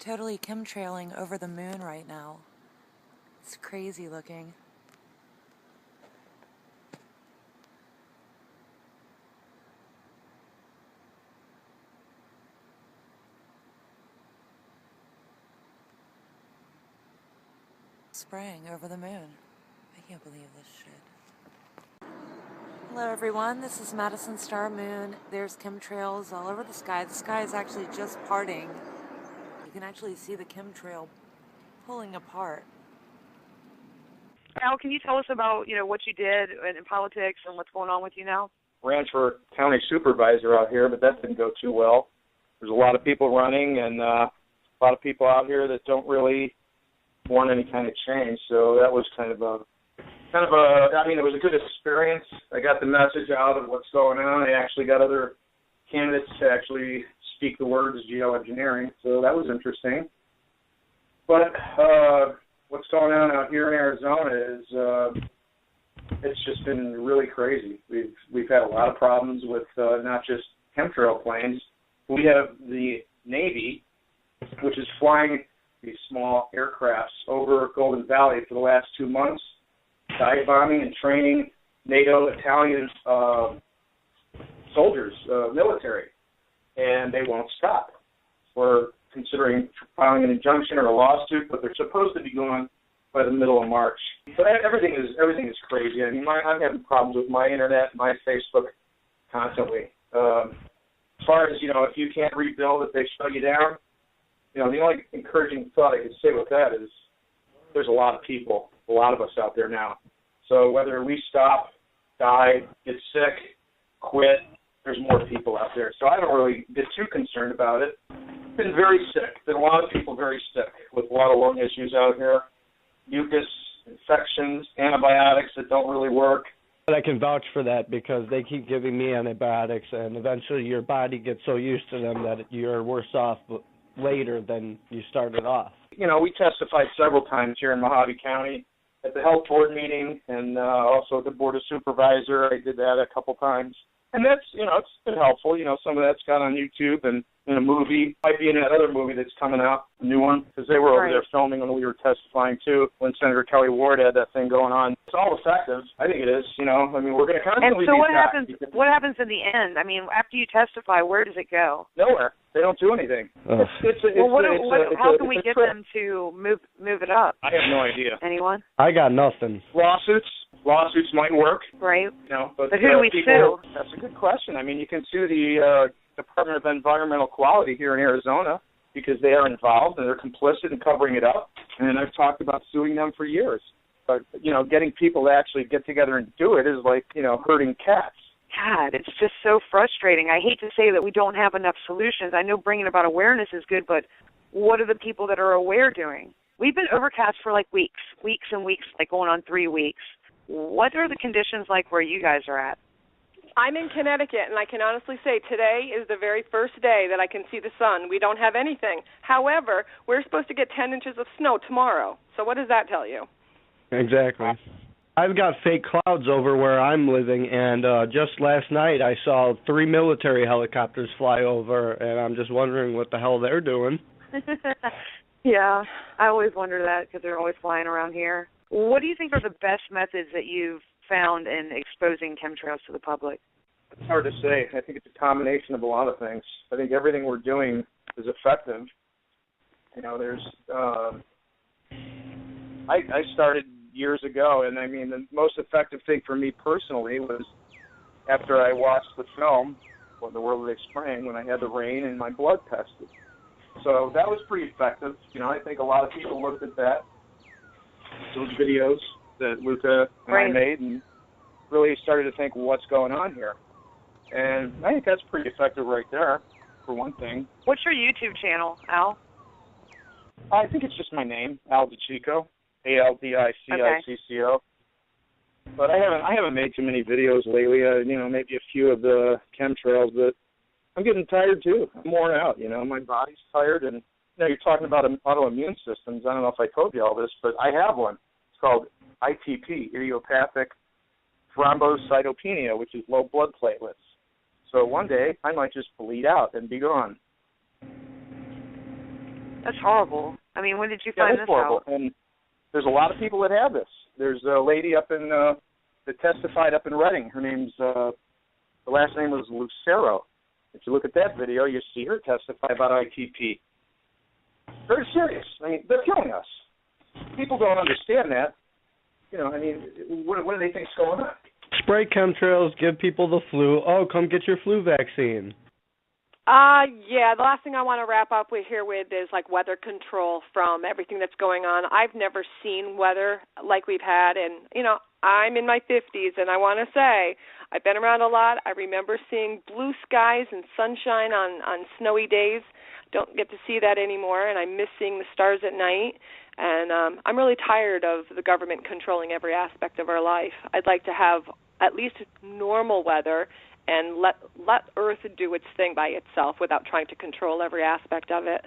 totally chemtrailing over the moon right now. It's crazy looking. Spraying over the moon. I can't believe this shit. Hello everyone, this is Madison Star Moon. There's chemtrails all over the sky. The sky is actually just parting. You can actually see the chemtrail pulling apart. Al, can you tell us about, what you did in politics and what's going on with you now? Ran for county supervisor out here, but that didn't go too well. There's a lot of people running and a lot of people out here that don't really want any kind of change. So that was it was a good experience. I got the message out of what's going on. I actually got other candidates to actually speak the words geoengineering, so that was interesting. But what's going on out here in Arizona is it's just been really crazy. We've had a lot of problems with not just chemtrail planes. We have the Navy, which is flying these small aircrafts over Golden Valley for the last 2 months, dive bombing and training NATO Italian soldiers, military, and they won't stop. We're considering filing an injunction or a lawsuit, but they're supposed to be going by the middle of March. But everything is crazy. I mean, I'm having problems with my internet, my Facebook constantly. As far as, if you can't rebuild, if they shut you down, the only encouraging thought I could say with that is there's a lot of people, a lot of us out there now. So whether we stop, die, get sick, quit, there's more people out there. So I don't really get too concerned about it. Been very sick. Been a lot of people very sick with a lot of lung issues out here. Mucus, infections, antibiotics that don't really work. But I can vouch for that because they keep giving me antibiotics, and eventually your body gets so used to them that you're worse off later than you started off. We testified several times here in Mojave County at the health board meeting and also at the board of supervisor. I did that a couple times. And that's, it's been helpful. Some of that's got on YouTube and in a movie. Might be in that other movie that's coming out, a new one, because they were over there filming when we were testifying, too, when Senator Kelly Ward had that thing going on. It's all effective. I think it is, we're going to constantly And so what happens in the end? I mean, after you testify, where does it go? Nowhere. They don't do anything. How can we get them to move it up? I have no idea. Anyone? I got nothing. Lawsuits might work. Right. But who do we sue? That's a good question. I mean, you can sue the Department of Environmental Quality here in Arizona because they are involved and they're complicit in covering it up. And I've talked about suing them for years. But, getting people to actually get together and do it is like, herding cats. God, it's just so frustrating. I hate to say that we don't have enough solutions. I know bringing about awareness is good, but what are the people that are aware doing? We've been overcast for like weeks and weeks, like going on 3 weeks. What are the conditions like where you guys are at? I'm in Connecticut, and I can honestly say today is the very first day that I can see the sun. We don't have anything. However, we're supposed to get 10 inches of snow tomorrow. So what does that tell you? Exactly. I've got fake clouds over where I'm living, and just last night I saw 3 military helicopters fly over, and I'm just wondering what the hell they're doing. Yeah, I always wonder that because they're always flying around here. What do you think are the best methods that you've found in exposing chemtrails to the public? It's hard to say. I think it's a combination of a lot of things. I think everything we're doing is effective. There's I started years ago, and I mean the most effective thing for me personally was after I watched the film, The World of Spring, when I had the rain and my blood tested. So that was pretty effective. I think a lot of people looked at those videos that Luca and I made and really started to think, what's going on here? And I think that's pretty effective right there, for one thing. What's your YouTube channel, Al? I think it's just my name, Al DiCicco, ALDICICCO. But I haven't made too many videos lately. Maybe a few of the chemtrails, but I'm getting tired too. I'm worn out. My body's tired, and you're talking about autoimmune systems. I don't know if I told you all this, but I have one. It's called ITP, idiopathic thrombocytopenia, which is low blood platelets. So one day I might just bleed out and be gone. That's horrible. I mean, when did you Yeah, find it's this horrible. out? And there's a lot of people that have this. There's a lady up in that testified up in Reading. Her name's the last name was Lucero. If you look at that video, you see her testify about ITP. Very serious. I mean, they're killing us. People don't understand that. You know, I mean, what do they think's going on? Spray chemtrails, give people the flu. Oh, come get your flu vaccine. Yeah, the last thing I want to wrap up with here with is like weather control from everything that's going on. I've never seen weather like we've had, and, you know, I'm in my 50s, and I want to say I've been around a lot. I remember seeing blue skies and sunshine on snowy days. Don't get to see that anymore, and I miss seeing the stars at night. And I'm really tired of the government controlling every aspect of our life. I'd like to have at least normal weather and let Earth do its thing by itself without trying to control every aspect of it.